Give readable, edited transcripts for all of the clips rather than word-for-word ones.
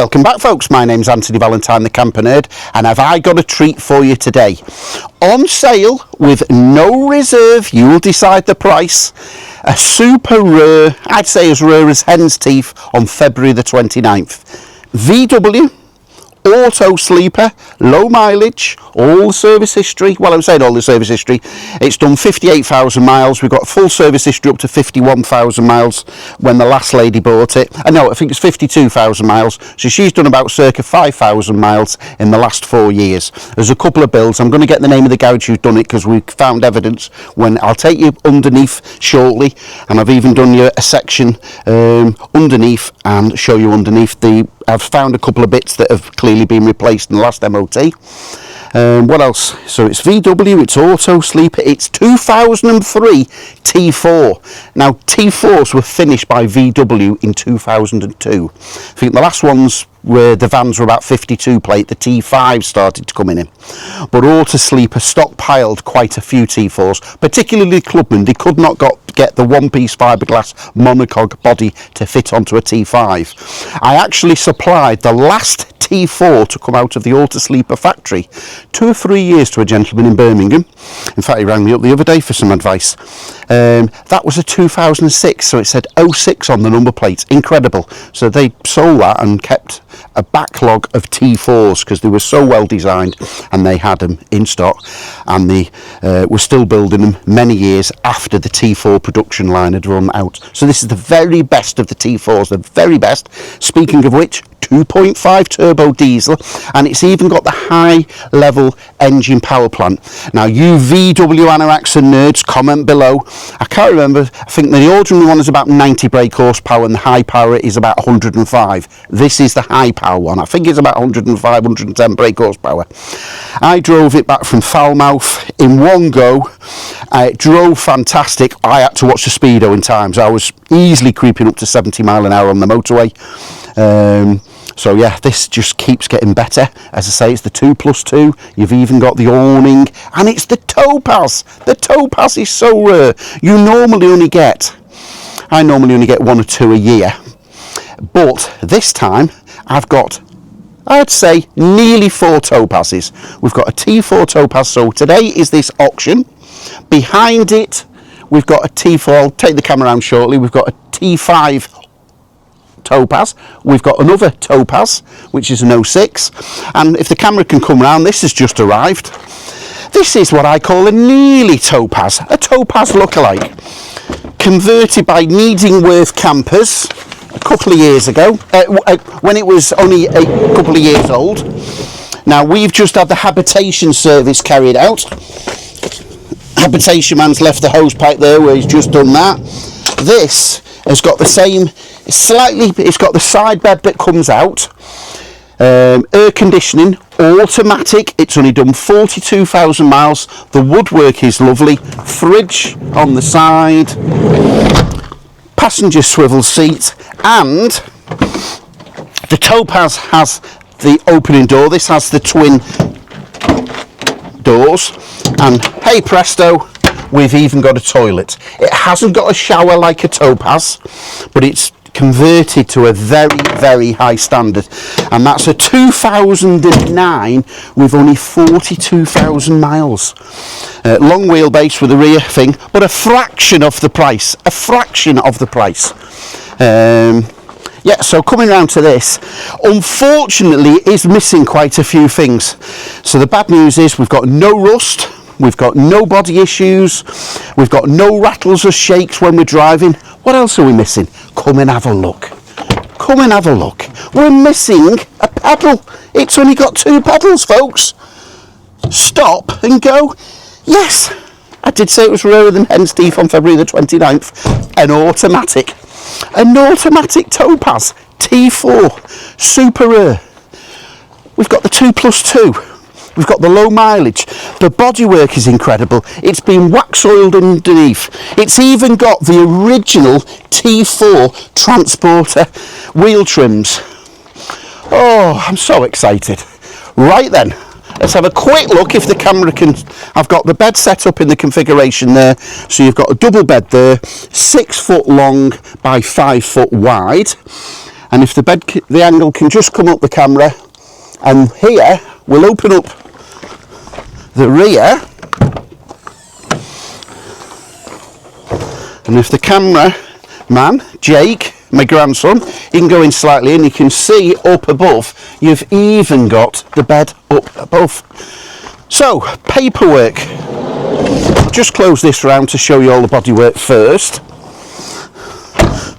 Welcome back, folks. My name's Anthony Valentine, the Camper Nerd, and have I got a treat for you today. On sale with no reserve, you will decide the price. A super rare, I'd say as rare as hen's teeth, on February the 29th. VW auto sleeper, low mileage, all the service history. Well, I'm saying all the service history. It's done 58,000 miles. We've got full service history up to 51,000 miles when the last lady bought it. No, I think it's 52,000 miles. So she's done about circa 5,000 miles in the last 4 years. There's a couple of builds. I'm going to get the name of the garage who's done it because we found evidence. When I'll take you underneath shortly, and I've even done you a section underneath and show you underneath the. I've found a couple of bits that have clearly been replaced in the last MOT. What else? So it's VW, it's auto sleeper, it's 2003 T4. Now T4s were finished by VW in 2002. I think the last ones where the vans were about 52 plate, the T5 started to come in. But auto sleeper stockpiled quite a few T4s, particularly Clubman. They could not get the one-piece fiberglass monocoque body to fit onto a T5. I actually supplied the last T4 to come out of the auto sleeper factory 2 or 3 years to a gentleman in Birmingham. In fact, he rang me up the other day for some advice. That was a 2006, so it said 06 on the number plate. Incredible. So they sold that and kept a backlog of T4s because they were so well designed, and they had them in stock, and they were still building them many years after the T4 production line had run out. So this is the very best of the T4s, the very best. Speaking of which, 2.5 turbo diesel, and it's even got the high level engine power plant. Now you VW anoraks and nerds, comment below. I can't remember, I think the ordinary one is about 90 brake horsepower and the high power is about 105. This is the high power one. I think it's about 105, 110 brake horsepower. I drove it back from Falmouth in one go. It drove fantastic. I had to watch the speedo in times. I was easily creeping up to 70 mile an hour on the motorway. So yeah, this just keeps getting better. As I say, it's the 2+2. You've even got the awning, and it's the Topaz. The Topaz is so rare. I normally only get 1 or 2 a year, but this time I've got, I'd say, nearly 4 Topazes. We've got a T4 Topaz. So today is this auction. Behind it, we've got a T4. I'll take the camera around shortly. We've got a T5 Topaz. We've got another Topaz, which is an 06, and if the camera can come round, this has just arrived. This is what I call a nearly Topaz, a Topaz lookalike, converted by Needingworth Campers a couple of years ago, when it was only a couple of years old. Now we've just had the habitation service carried out. Habitation man's left the hose pipe there where he's just done that. This has got the same, it's got the side bed that comes out, air conditioning, automatic. It's only done 42,000 miles. The woodwork is lovely. Fridge on the side, passenger swivel seat, and the Topaz has the opening door. This has the twin doors, and hey presto, we've even got a toilet. It hasn't got a shower like a Topaz, but it's converted to a very, very high standard. And that's a 2009 with only 42,000 miles. Long wheelbase with a rear thing, but a fraction of the price. A fraction of the price. Yeah, so coming round to this, unfortunately, it's missing quite a few things. So the bad news is we've got no rust. We've got no body issues. We've got no rattles or shakes when we're driving. What else are we missing? Come and have a look. Come and have a look. We're missing a pedal. It's only got 2 pedals, folks. Stop and go. Yes, I did say it was rarer than hen's teeth on February the 29th. An automatic. An automatic Topaz T4. Super rare. We've got the 2+2. We've got the low mileage. The bodywork is incredible. It's been wax oiled underneath. It's even got the original T4 transporter wheel trims. Oh, I'm so excited. Right then, let's have a quick look if the camera can. I've got the bed set up in the configuration there. So you've got a double bed there, 6 foot long by 5 foot wide. And if the angle can just come up the camera, and here we'll open up the rear, and if the camera man, Jake, my grandson, he can go in slightly and you can see up above, you've even got the bed up above. So, paperwork. I'll just close this round to show you all the bodywork first.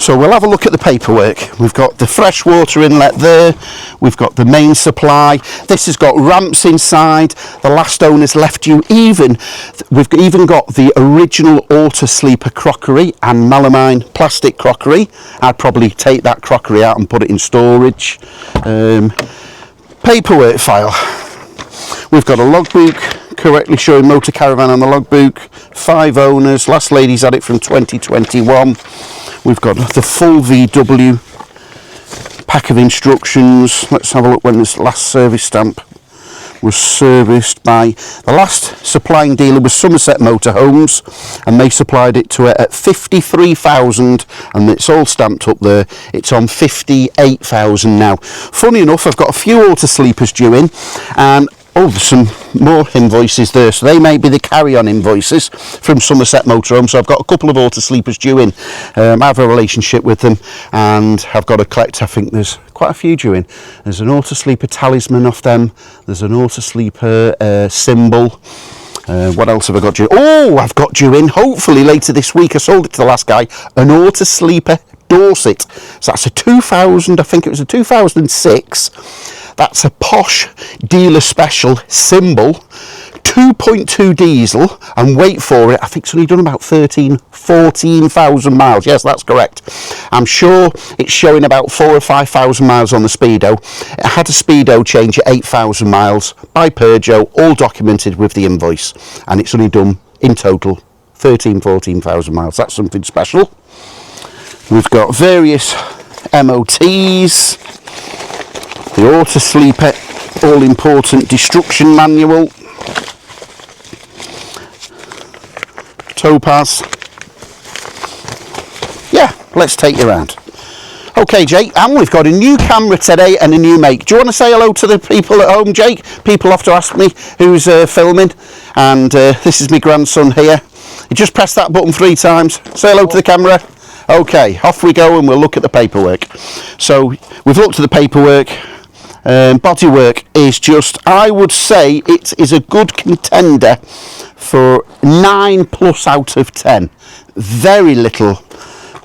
So we'll have a look at the paperwork. We've got the fresh water inlet there, we've got the main supply, this has got ramps inside, the last owners left you we've even got the original auto sleeper crockery and melamine plastic crockery. I'd probably take that crockery out and put it in storage. Paperwork file. We've got a logbook correctly showing motor caravan on the logbook, 5 owners, last lady's had it from 2021. We've got the full VW pack of instructions. Let's have a look when this last service stamp was serviced by. The last supplying dealer was Somerset Motorhomes, and they supplied it to it at 53,000, and it's all stamped up there. It's on 58,000 now. Funny enough, I've got a few auto sleepers due in, and there's some more invoices there, so they may be the carry-on invoices from Somerset Motorhome. So I've got a couple of auto sleepers due in. I have a relationship with them, and I've got to collect, I think there's quite a few due in. There's an auto sleeper talisman off them, there's an auto sleeper symbol. What else have I got due? I've got due in, hopefully later this week, I sold it to the last guy, an auto sleeper Dorset. So that's a 2000, I think it was a 2006. That's a posh dealer special symbol, 2.2 diesel, and wait for it, I think it's only done about 14,000 miles. Yes, that's correct. I'm sure it's showing about 4,000 or 5,000 miles on the speedo. It had a speedo change at 8,000 miles by Peugeot, all documented with the invoice, and it's only done in total 14,000 miles. That's something special. We've got various MOTs, the auto sleeper all important destruction manual, Topaz. Yeah, let's take you around. Okay, Jake, and we've got a new camera today and a new make. Do you want to say hello to the people at home, Jake? People have to ask me who's filming, and this is my grandson here. You just press that button 3 times. Say hello to the camera. Okay, off we go, and we'll look at the paperwork. So we've looked at the paperwork. Bodywork is just, I would say it is a good contender for 9+ out of 10. Very little.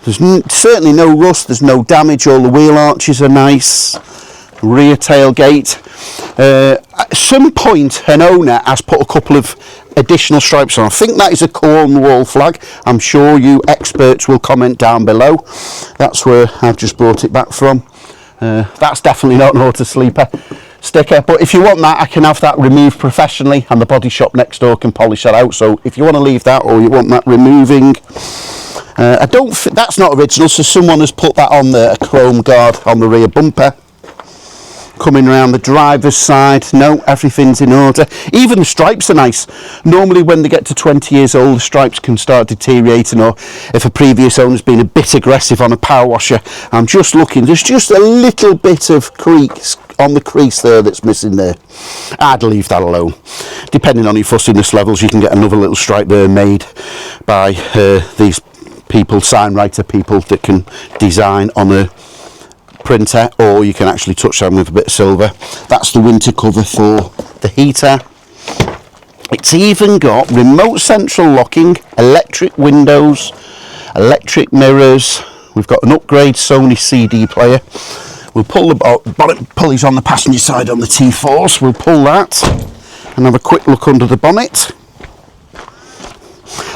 There's certainly no rust, there's no damage, all the wheel arches are nice, rear tailgate. At some point an owner has put a couple of additional stripes on. I think that is a Cornwall flag. I'm sure you experts will comment down below. That's where I've just brought it back from. That's definitely not an auto sleeper sticker, but if you want that, I can have that removed professionally, and the body shop next door can polish that out. So if you want to leave that, or you want that removing, I don't think that's not original, so someone has put that on there, a chrome guard on the rear bumper. Coming around the driver's side, no, everything's in order. Even the stripes are nice. Normally when they get to 20 years old, the stripes can start deteriorating, or if a previous owner's been a bit aggressive on a power washer. I'm just looking, there's just a little bit of crease on the crease there that's missing there. I'd leave that alone. Depending on your fussiness levels, you can get another little stripe there made by these people, sign writer people that can design on a printer, or you can actually touch them with a bit of silver. That's the winter cover for the heater. It's even got remote central locking, electric windows, electric mirrors. We've got an upgrade Sony CD player. We'll pull the bonnet pulleys on the passenger side on the T4s. We'll pull that and have a quick look under the bonnet.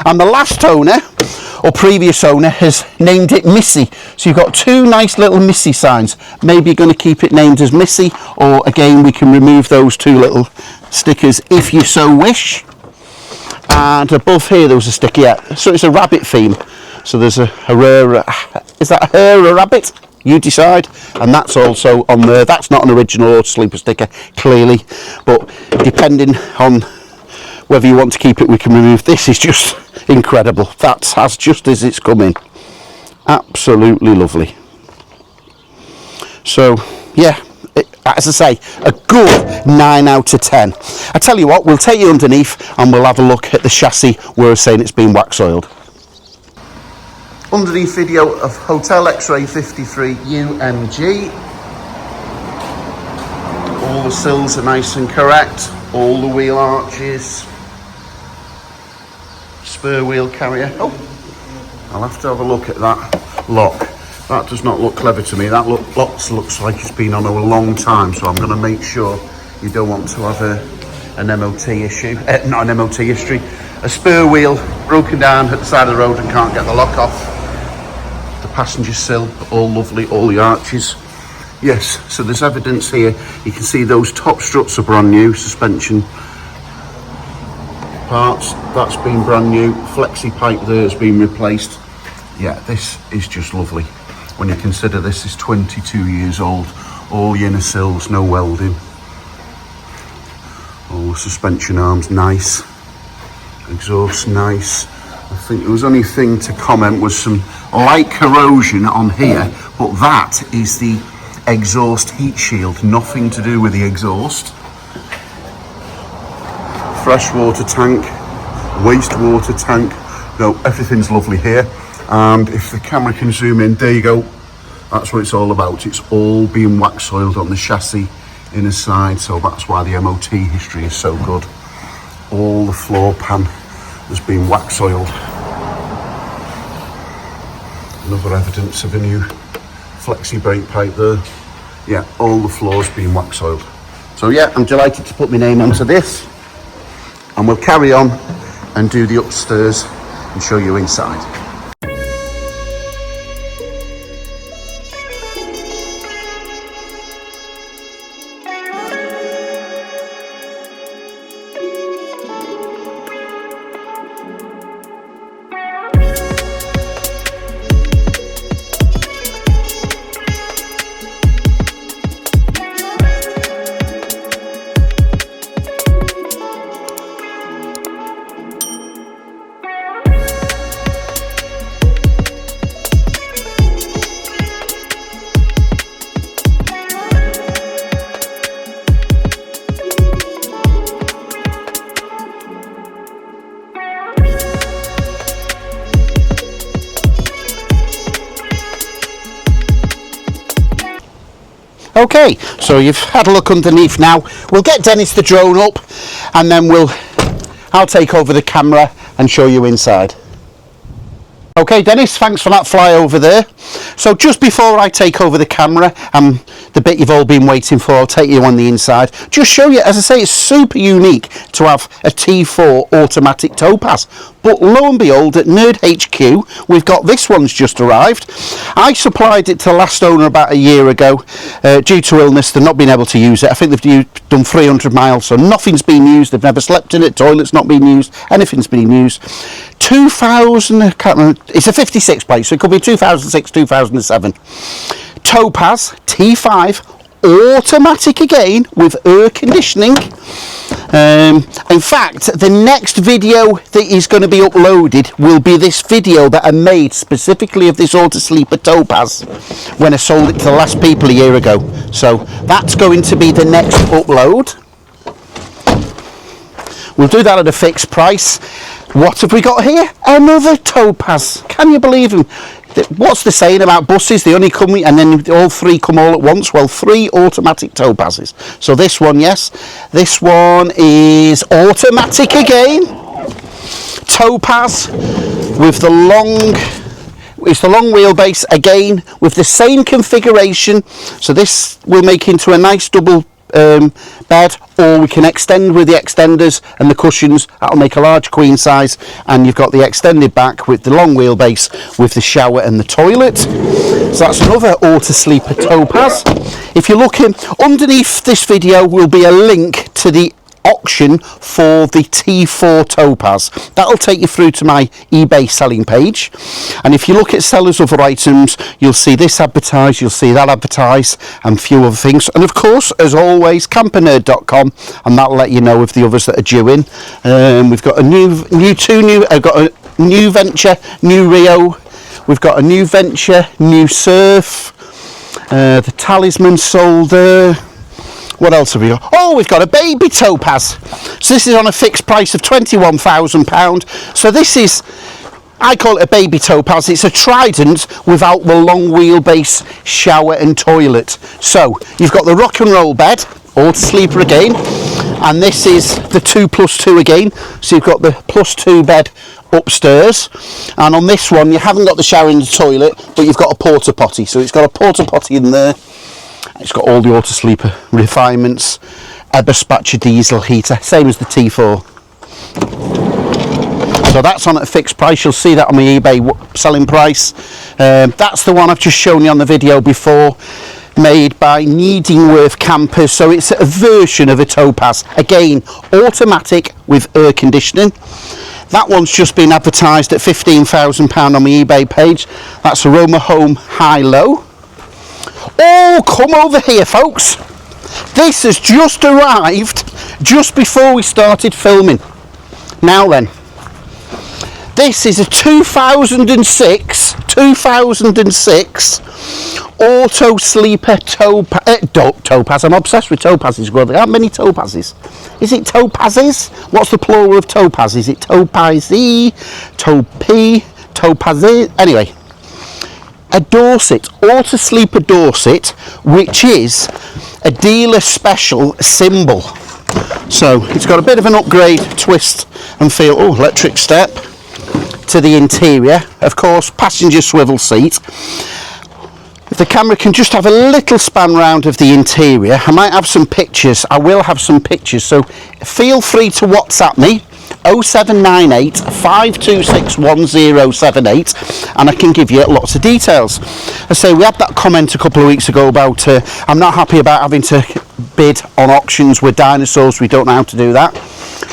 And the last owner, or previous owner, has named it Missy. So you've got 2 nice little Missy signs. Maybe you're going to keep it named as Missy, or again we can remove those 2 little stickers if you so wish. And above here there was a sticker, yeah, so it's a rabbit theme. So there's a hare, is that a hare or a rabbit? You decide. And that's also on there. That's not an original auto sleeper sticker, clearly, but depending on whether you want to keep it, we can remove. This is just incredible. That's just as it's coming. Absolutely lovely. So yeah, as I say, a good 9 out of 10. I tell you what, we'll take you underneath and we'll have a look at the chassis where we're saying it's been wax oiled. Underneath video of Hotel HX53UMG. All the sills are nice and correct, all the wheel arches, spur wheel carrier. Oh, I'll have to have a look at that lock. That does not look clever to me. That looks like it's been on a long time, so I'm going to make sure you don't want to have an MOT issue, not an MOT history. A spur wheel broken down at the side of the road and can't get the lock off. The passenger sill, all lovely, all the arches. Yes, so there's evidence here. You can see those top struts are brand new, suspension parts, that's been brand new. Flexi pipe there has been replaced. Yeah, this is just lovely. When you consider this is 22 years old, all inner sills, no welding. All the suspension arms nice, exhaust nice. I think there was only thing to comment was some light corrosion on here, but that is the exhaust heat shield, nothing to do with the exhaust. Freshwater tank, wastewater tank, no, everything's lovely here. And if the camera can zoom in, there you go, that's what it's all about. It's all being wax oiled on the chassis inner side, so that's why the MOT history is so good. All the floor pan has been wax oiled. Another evidence of a new flexi brake pipe there. Yeah, all the floors being wax oiled. So yeah, I'm delighted to put my name onto this, and we'll carry on and do the upstairs and show you inside. Okay, so you've had a look underneath now. We'll get Dennis the drone up and then I'll take over the camera and show you inside. Okay Dennis, thanks for that flyover there. So just before I take over the camera, the bit you've all been waiting for, I'll take you on the inside. Just show you, as I say, it's super unique to have a T4 automatic Topaz. But lo and behold, at Nerd HQ, we've got this one's just arrived. I supplied it to the last owner about a year ago. Due to illness, they've not been able to use it. I think they've done 300 miles, so nothing's been used. They've never slept in it, toilet's not been used, anything's been used. 2000, I can't remember, it's a 56 plate, so it could be 2006, 2007. Topaz T5, automatic again, with air conditioning. In fact, the next video that is going to be uploaded will be this video that I made specifically of this auto sleeper Topaz when I sold it to the last people a year ago. So that's going to be the next upload. We'll do that at a fixed price. What have we got here? Another Topaz. Can you believe him? What's the saying about buses? They only come and then all three come all at once. Well, 3 automatic Topazes. So this one, yes. This one is automatic again. Topaz with the long... It's the long wheelbase again with the same configuration. So this will make into a nice double bed, or we can extend with the extenders and the cushions. That'll make a large queen size, and you've got the extended back with the long wheelbase with the shower and the toilet. So that's another auto sleeper Topaz. If you're looking underneath this video will be a link to the auction for the T4 Topaz. That'll take you through to my eBay selling page, and if you look at sellers other items, you'll see this advertised, you'll see that advertised, and a few other things. And of course, as always, campernerd.com, and that'll let you know of the others that are due in. We've got I've got a new Venture, new Rio, we've got a new Venture, new Surf, The Talisman sold there. What else have we got? Oh, we've got a baby Topaz. So this is on a fixed price of £21,000. So this is, I call it a baby Topaz. It's a Trident without the long wheelbase shower and toilet. So you've got the rock and roll bed, all sleeper again, and this is the 2+2 again. So you've got the +2 bed upstairs, and on this one you haven't got the shower and the toilet, but you've got a porta potty. So it's got a porta potty in there. It's got all the auto sleeper refinements, a Dispatcher diesel heater, same as the T4. So that's on at a fixed price. You'll see that on my eBay selling price. That's the one I've just shown you on the video before, made by Needingworth Campers. So it's a version of a Topaz, again automatic with air conditioning. That one's just been advertised at £15,000 on my eBay page. That's a Roma Home high-low. Oh, come over here, folks. This has just arrived just before we started filming. Now then, this is a 2006 auto sleeper Topaz. I'm obsessed with Topazes. Well, there aren't many Topazes. Is it Topaz'S? What's the plural of Topaz? Is it Topaz'S, Topaz'S? Anyway, a Dorset, auto sleeper Dorset, which is a dealer special symbol. So it's got a bit of an upgrade, twist and feel. Oh, electric step to the interior, of course, passenger swivel seat. If the camera can just have a little span round of the interior, I might have some pictures. I will have some pictures, so feel free to WhatsApp me 0798 526 1078, and I can give you lots of details. I say we had that comment a couple of weeks ago about I'm not happy about having to bid on auctions with dinosaurs. We don't know how to do that.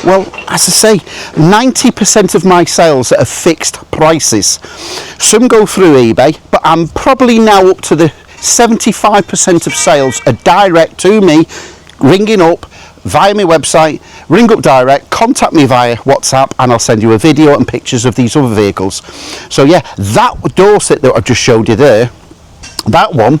Well, as I say, 90% of my sales are fixed prices. Some go through eBay, but I'm probably now up to the 75% of sales are direct to me, ringing up via my website. Ring up direct, contact me via WhatsApp, and I'll send you a video and pictures of these other vehicles. So yeah, that Dorset that I've just showed you there, that one,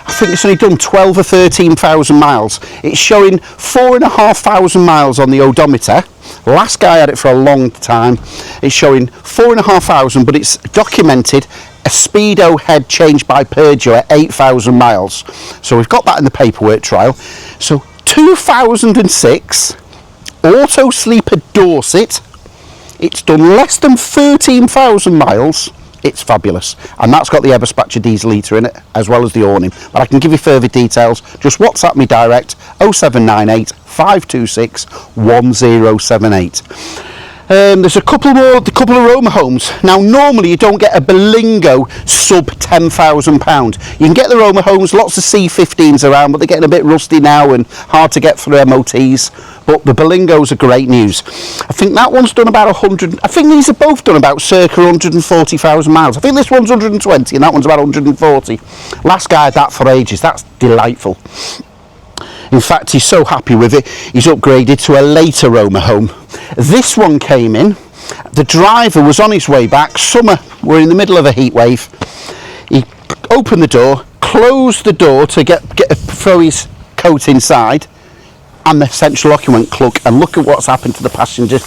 I think it's only done 12 or 13,000 miles. It's showing 4,500 miles on the odometer. Last guy had it for a long time. It's showing 4,500, but it's documented a speedo head changed by Peugeot at 8,000 miles. So we've got that in the paperwork trial. So 2006 auto sleeper Dorset. It's done less than 13,000 miles. It's fabulous, and that's got the Dispatcher diesel heater in it as well as the awning. But I can give you further details. Just WhatsApp me direct 0798 526 1078. There's a couple of Roma Homes. Now normally you don't get a Berlingo sub £10,000. You can get the Roma Homes, lots of C15s around, but they're getting a bit rusty now and hard to get through MOTs. But the Berlingos are great news. I think that one's done about 100. I think these are both done about circa 140,000 miles. I think this one's 120 and that one's about 140. Last guy had that for ages. That's delightful. In fact, he's so happy with it, he's upgraded to a later Roma Home. This one came in, the driver was on his way back, summer, we're in the middle of a heat wave. He opened the door, closed the door to throw his coat inside, and the central locking went cluck, and look at what's happened to the passenger.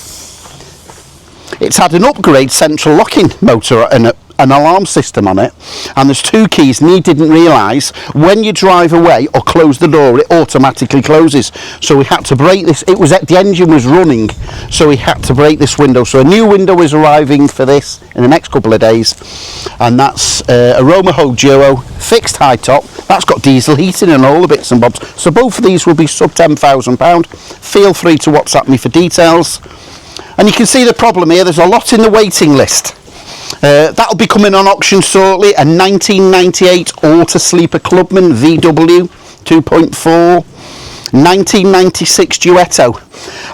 It's had an upgrade central locking motor and an alarm system on it, and there's two keys, and he didn't realise when you drive away or close the door it automatically closes. So we had to break this. It was the engine was running, so we had to break this window. So a new window is arriving for this in the next couple of days, and that's a Roma Home Duo fixed high top. That's got diesel heating and all the bits and bobs. So both of these will be sub £10,000. Feel free to WhatsApp me for details. And you can see the problem here, there's a lot in the waiting list. That'll be coming on auction shortly. A 1998 Auto Sleeper Clubman VW 2.4, 1996 Duetto.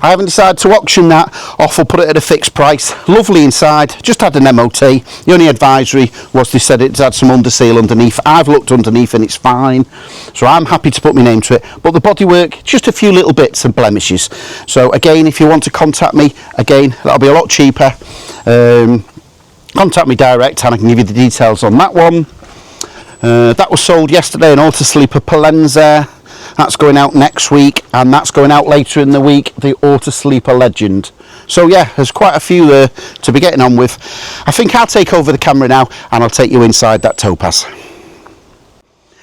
I haven't decided to auction that off or put it at a fixed price. Lovely inside, just had an MOT. The only advisory was they said it's had some underseal underneath. I've looked underneath and it's fine, so I'm happy to put my name to it. But the bodywork, just a few little bits and blemishes. So again, if you want to contact me, again, that'll be a lot cheaper. Contact me direct and I can give you the details on that one. That was sold yesterday, an Auto Sleeper Palenza. That's going out next week, and that's going out later in the week, the Auto Sleeper Legend. So yeah, there's quite a few there to be getting on with. I think I'll take over the camera now and I'll take you inside that Topaz.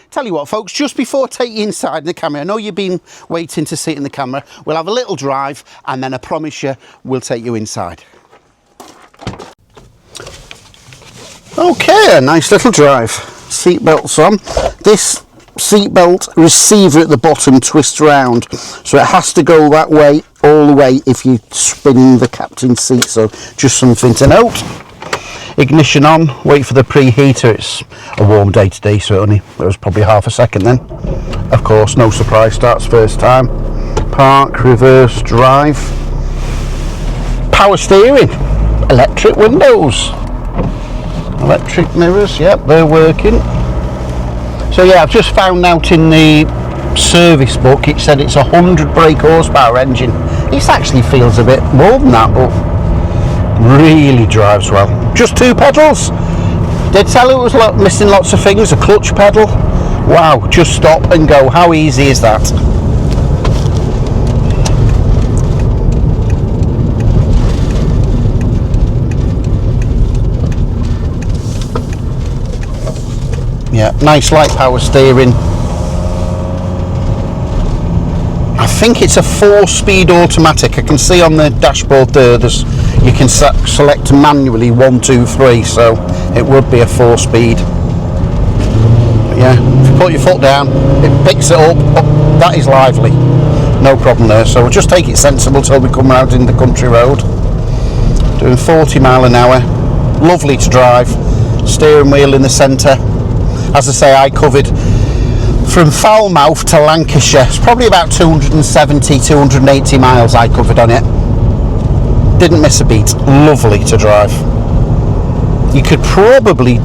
Tell you what folks, just before I take you inside the camera, I know you've been waiting to see it in the camera, we'll have a little drive and then I promise you we'll take you inside. Okay, a nice little drive. Seatbelts on. This seatbelt receiver at the bottom twists round, so it has to go that way all the way if you spin the captain's seat, so just something to note. Ignition on, wait for the preheater. It's a warm day today, so it was probably half a second then. Of course, no surprise, starts first time. Park, reverse, drive. Power steering, electric windows, electric mirrors, yep, they're working. So yeah, I've just found out in the service book it said it's a 100 brake horsepower engine. This actually feels a bit more than that, but really drives well. Just 2 pedals. Did tell it was missing lots of things. A clutch pedal. Wow, just stop and go. How easy is that? Yeah, nice light power steering. I think it's a 4-speed automatic. I can see on the dashboard there, you can select manually 1, 2, 3, so it would be a 4-speed. Yeah, if you put your foot down, it picks it up. Oh, that is lively. No problem there. So we'll just take it sensible till we come around in the country road. Doing 40 mile an hour. Lovely to drive. Steering wheel in the centre. As I say, I covered from Falmouth to Lancashire. It's probably about 270, 280 miles I covered on it. Didn't miss a beat. Lovely to drive. You could probably,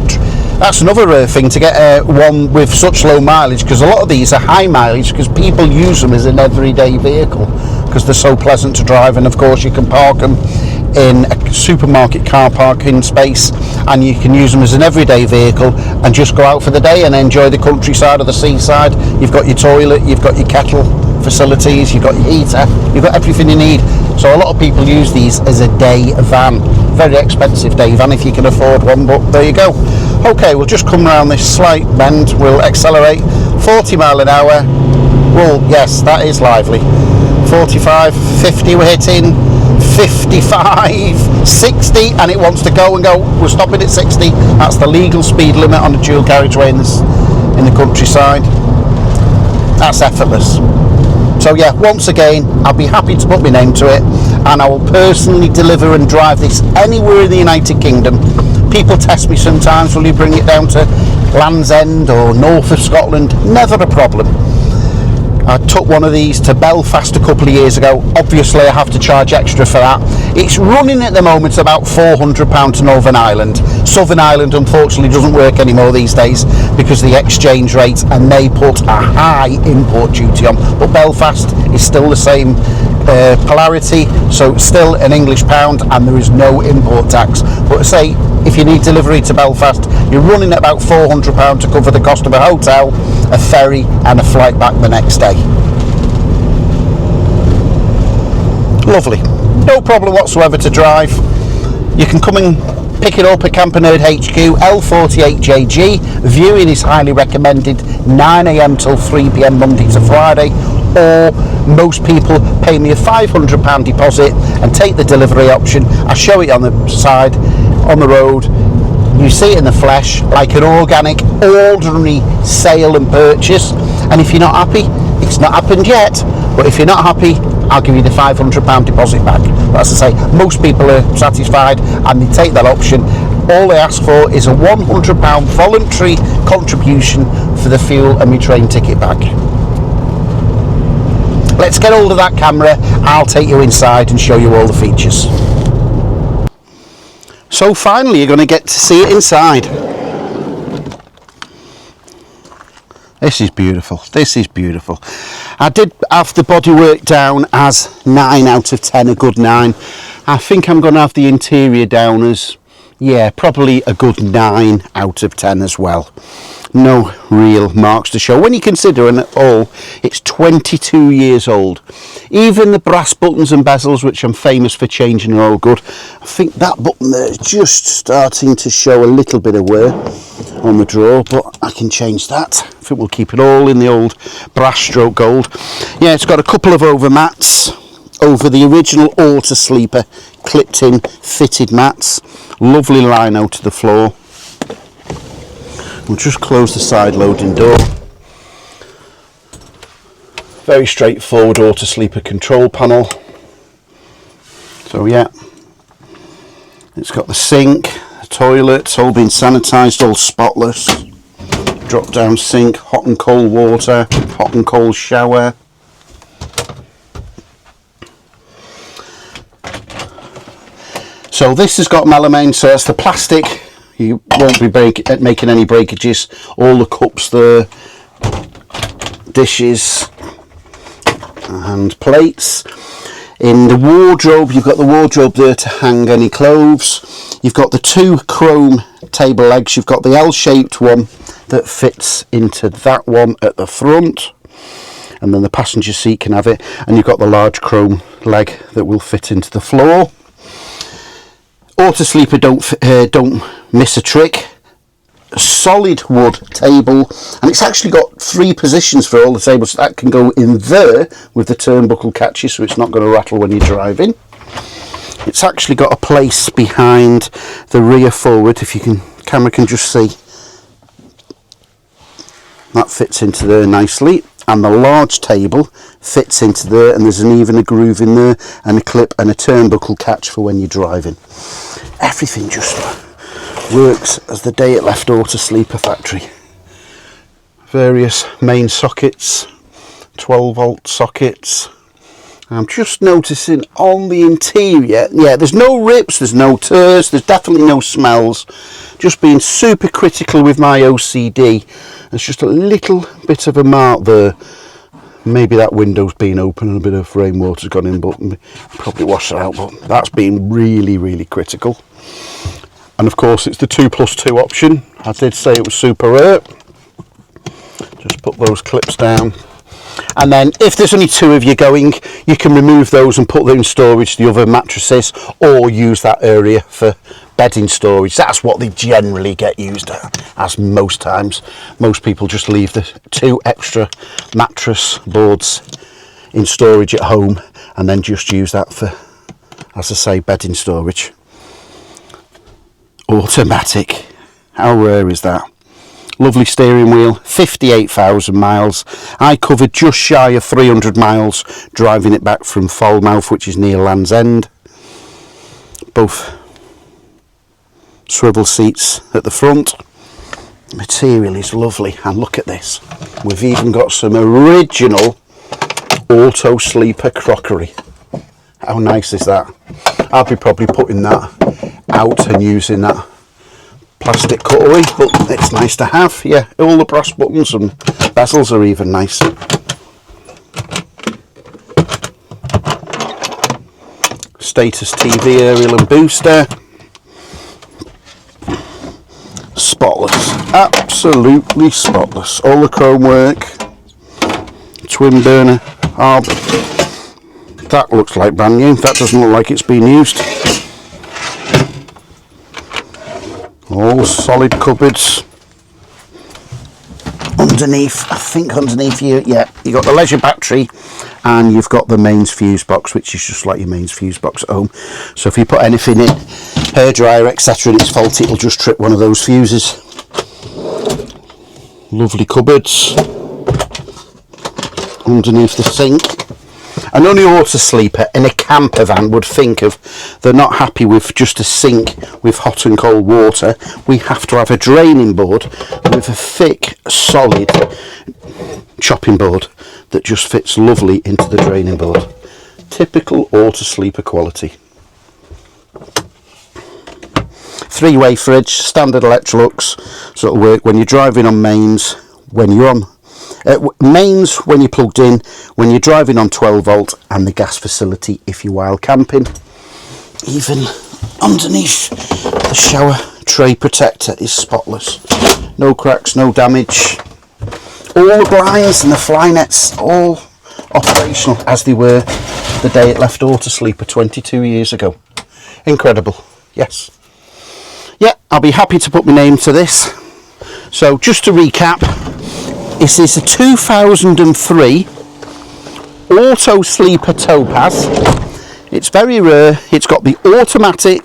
that's another rare thing, to get one with such low mileage, because a lot of these are high mileage because people use them as an everyday vehicle because they're so pleasant to drive, and of course you can park them in a supermarket car parking space, and you can use them as an everyday vehicle and just go out for the day and enjoy the countryside or the seaside. You've got your toilet, you've got your kettle facilities, you've got your heater, you've got everything you need. So a lot of people use these as a day van. Very expensive day van if you can afford one, but there you go. Okay, we'll just come around this slight bend, we'll accelerate 40 mile an hour. Well, yes, that is lively. 45, 50 we're hitting, 55, 60, and it wants to go and go. We're stopping at 60. That's the legal speed limit on a dual carriageway in the countryside. That's effortless. So yeah, once again, I'll be happy to put my name to it, and I will personally deliver and drive this anywhere in the United Kingdom. People test me sometimes, will you bring it down to Land's End or north of Scotland? Never a problem. I took one of these to Belfast a couple of years ago. Obviously I have to charge extra for that. It's running at the moment about £400 to Northern Ireland. Southern Ireland unfortunately doesn't work anymore these days because of the exchange rate, and they put a high import duty on. But Belfast is still the same polarity, so still an English pound, and there is no import tax. But say if you need delivery to Belfast, you're running at about £400 to cover the cost of a hotel, a ferry and a flight back the next day. Lovely, no problem whatsoever to drive. You can come and pick it up at Camper Nerd HQ, L48JG. Viewing is highly recommended, 9 AM till 3 PM Monday to Friday, or most people pay me a £500 deposit and take the delivery option. I show it on the side, on the road. You see it in the flesh, like an organic, ordinary sale and purchase. And if you're not happy, it's not happened yet, but if you're not happy, I'll give you the £500 deposit back. But as I say, most people are satisfied and they take that option. All they ask for is a £100 voluntary contribution for the fuel and my train ticket back. Let's get hold of that camera. I'll take you inside and show you all the features. So finally you're going to get to see it inside. This is beautiful. This is beautiful. I did have the bodywork down as 9 out of 10, a good 9. I think I'm going to have the interior down as, yeah, probably a good 9 out of 10 as well. no real marks to show when you consider it's 22 years old. Even the brass buttons and bezels, which I'm famous for changing, are all good. I think that button there is just starting to show a little bit of wear on the drawer, but I can change that. I think we'll keep it all in the old brass stroke gold. Yeah, it's got a couple of over mats over the original Auto Sleeper clipped in fitted mats. Lovely lino to the floor. We'll just close the side loading door. Very straightforward Auto Sleeper control panel. So yeah, it's got the sink, the toilet, all been sanitised, all spotless. Drop down sink, hot and cold water, hot and cold shower. So this has got melamine, so it's the plastic. You won't be making any breakages. All the cups there, dishes and plates. In the wardrobe, you've got the wardrobe there to hang any clothes. You've got the two chrome table legs. You've got the L-shaped one that fits into that one at the front, and then the passenger seat can have it. And you've got the large chrome leg that will fit into the floor. Auto Sleeper don't miss a trick. A solid wood table, and it's actually got 3 positions for all the tables. That can go in there with the turnbuckle catches, so it's not going to rattle when you're driving. It's actually got a place behind the rear forward, if you can, camera can just see. That fits into there nicely, and the large table fits into there, and there's even a groove in there and a clip and a turnbuckle catch for when you're driving. Everything just works as the day it left Auto Sleeper factory. Various main sockets, 12-volt sockets. I'm just noticing on the interior, yeah, there's no rips, there's no tears, there's definitely no smells. Just being super critical with my OCD, there's just a little bit of a mark there. Maybe that window's been open and a bit of rainwater's gone in, but probably wash it out. But that's been really, really critical. And of course, it's the 2+2 option. I did say it was super rare. Just put those clips down. And then if there's only 2 of you going, you can remove those and put them in storage, the other mattresses, or use that area for bedding storage. That's what they generally get used as most times. Most people just leave the 2 extra mattress boards in storage at home and then just use that for, as I say, bedding storage. Automatic. How rare is that? Lovely steering wheel, 58,000 miles. I covered just shy of 300 miles driving it back from Falmouth, which is near Land's End. Both swivel seats at the front. The material is lovely, and look at this. We've even got some original Auto Sleeper crockery. How nice is that? I'll be probably putting that out and using that plastic cutaway, but it's nice to have. Yeah, all the brass buttons and bezels are even nice. Status TV aerial and booster. Spotless, absolutely spotless. All the chrome work, twin burner hob. That looks like brand new. That doesn't look like it's been used. All solid cupboards. Underneath, I think underneath you, yeah, you got the leisure battery, and you've got the mains fuse box, which is just like your mains fuse box at home. So if you put anything in, hairdryer, etc., and it's faulty, it'll just trip one of those fuses. Lovely cupboards underneath the sink. And only Auto Sleeper in a camper van would think of, they're not happy with just a sink with hot and cold water. We have to have a draining board with a thick, solid chopping board that just fits lovely into the draining board. Typical Auto Sleeper quality. 3-way fridge, standard Electrolux, so it'll work when you're driving on mains, when you're on mains when you're plugged in, when you're driving on 12 volt, and the gas facility if you're wild camping. Even underneath the shower tray protector is spotless. no cracks, no damage. All the blinds and the fly nets all operational as they were the day it left Autosleeper 22 years ago. Incredible. Yes. Yeah, I'll be happy to put my name to this. So just to recap, this is a 2003 Autosleeper Topaz. It's very rare. It's got the automatic,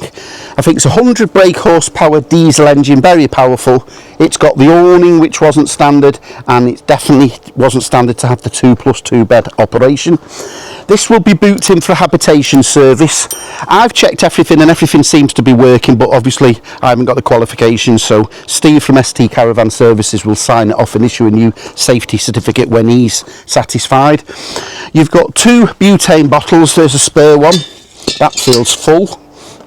I think it's 100 brake horsepower diesel engine, very powerful. It's got the awning, which wasn't standard, and it definitely wasn't standard to have the 2+2 bed operation. This will be booked in for a habitation service. I've checked everything and everything seems to be working, but obviously I haven't got the qualifications, so Steve from ST Caravan Services will sign it off and issue a new safety certificate when he's satisfied. You've got 2 butane bottles. There's a spare one that feels full,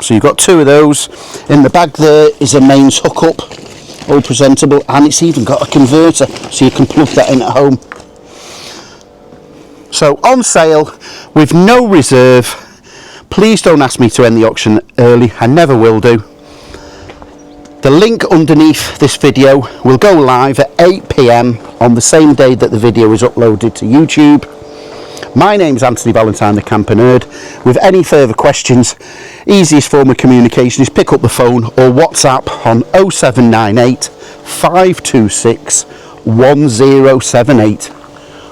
so you've got 2 of those. In the bag there is a mains hookup, all presentable, and it's even got a converter so you can plug that in at home. So on sale with no reserve. Please don't ask me to end the auction early, I never will do. The link underneath this video will go live at 8 PM on the same day that the video is uploaded to YouTube. My name's Anthony Valentine, the Camper Nerd. With any further questions, easiest form of communication is pick up the phone or WhatsApp on 0798 526 1078.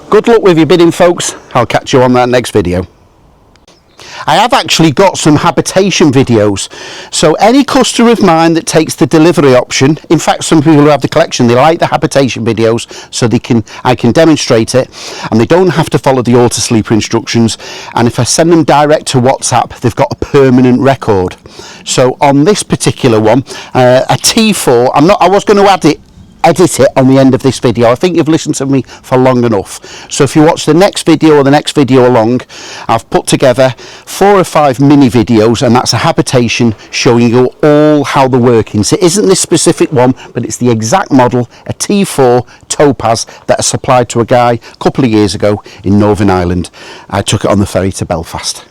Good luck with your bidding, folks. I'll catch you on that next video. I have actually got some habitation videos, so any customer of mine that takes the delivery option, in fact some people who have the collection, they like the habitation videos so I can demonstrate it and they don't have to follow the Autosleeper instructions, and if I send them direct to WhatsApp they've got a permanent record. So on this particular one, a T4, I was going to edit it on the end of this video. I think you've listened to me for long enough, so if you watch the next video or the next video along, I've put together 4 or 5 mini videos, and that's a habitation showing you all how the workings. It isn't this specific one, but it's the exact model, a T4 Topaz that I supplied to a guy a couple of years ago in Northern Ireland. I took it on the ferry to Belfast.